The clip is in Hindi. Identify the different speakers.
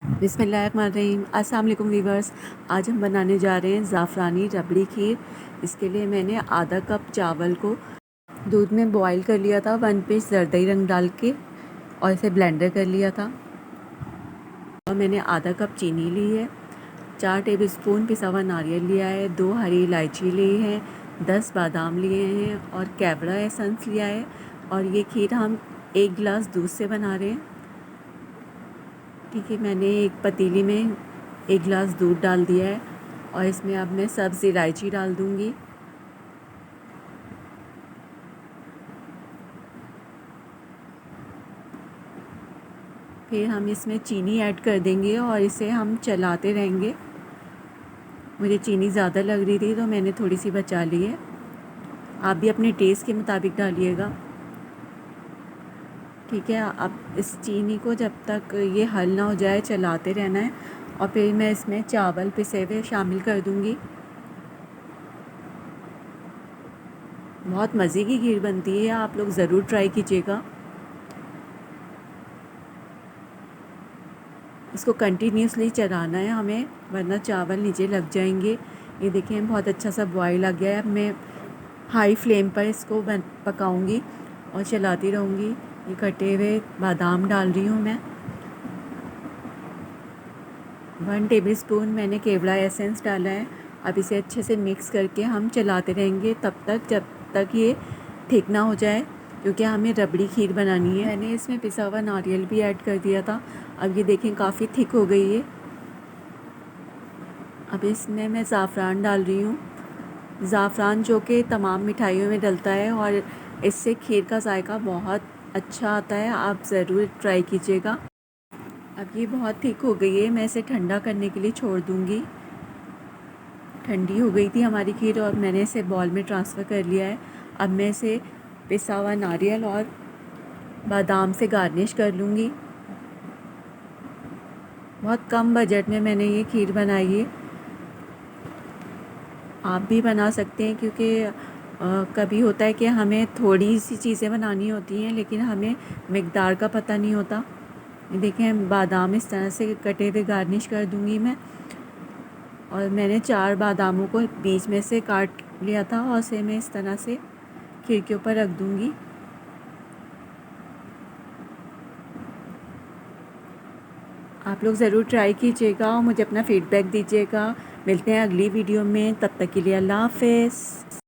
Speaker 1: बिस्मिल्लाहिर्रहमानिर्रहीम। अस्सलाम वालेकुम वीवर्स। आज हम बनाने जा रहे हैं ज़ाफ़रानी रबड़ी खीर। इसके लिए मैंने आधा कप चावल को दूध में बॉईल कर लिया था, 1 पिंच जरदई रंग डाल के, और इसे ब्लेंडर कर लिया था। और मैंने आधा कप चीनी ली है, 4 टेबलस्पून पिसा हुआ नारियल लिया है, 2 हरी इलायची ली है, 10 बादाम लिए हैं और कैवड़ा एसेंस लिया है। और ये खीर हम 1 गिलास दूध से बना रहे हैं। ठीक है, मैंने एक पतीली में 1 गिलास दूध डाल दिया है और इसमें अब मैं सब्ज़ इलायची डाल दूँगी। फिर हम इसमें चीनी ऐड कर देंगे और इसे हम चलाते रहेंगे। मुझे चीनी ज़्यादा लग रही थी तो मैंने थोड़ी सी बचा ली है। आप भी अपने टेस्ट के मुताबिक डालिएगा। ठीक है, अब इस चीनी को जब तक ये हल ना हो जाए चलाते रहना है। और फिर मैं इसमें चावल पिसे हुए शामिल कर दूँगी। बहुत मज़े की खीर बनती है, आप लोग ज़रूर ट्राई कीजिएगा। इसको कंटिन्यूसली चलाना है हमें, वरना चावल नीचे लग जाएंगे। ये देखें, बहुत अच्छा सा बॉईल आ गया है। अब मैं हाई फ्लेम पर इसको पकाऊंगी और चलाती रहूँगी। ये कटे हुए बादाम डाल रही हूँ मैं। 1 टेबलस्पून मैंने केवड़ा एसेंस डाला है। अब इसे अच्छे से मिक्स करके हम चलाते रहेंगे तब तक जब तक ये ठीक ना हो जाए, क्योंकि हमें रबड़ी खीर बनानी है। मैंने इसमें पिसा हुआ नारियल भी ऐड कर दिया था। अब ये देखें, काफ़ी थिक हो गई है। अब इसमें मैं ज़ाफ़रान डाल रही हूँ। ज़ाफ़रान जो कि तमाम मिठाइयों में डलता है और इससे खीर का जायका बहुत अच्छा आता है। आप ज़रूर ट्राई कीजिएगा। अब ये बहुत थिक हो गई है, मैं इसे ठंडा करने के लिए छोड़ दूँगी। ठंडी हो गई थी हमारी खीर और मैंने इसे बॉल में ट्रांसफ़र कर लिया है। अब मैं इसे पिसा हुआ नारियल और बादाम से गार्निश कर लूँगी। बहुत कम बजट में मैंने ये खीर बनाई है। आप भी बना सकते हैं, क्योंकि कभी होता है कि हमें थोड़ी सी चीज़ें बनानी होती हैं लेकिन हमें मिक़दार का पता नहीं होता। देखें, बादाम इस तरह से कटे हुए गार्निश कर दूँगी मैं। और मैंने 4 बादामों को बीच में से काट लिया था और उसे मैं इस तरह से खीर के ऊपर रख दूँगी। आप लोग ज़रूर ट्राई कीजिएगा और मुझे अपना फ़ीडबैक दीजिएगा। मिलते हैं अगली वीडियो में, तब तक के लिए अल्लाह हाफ़िज़।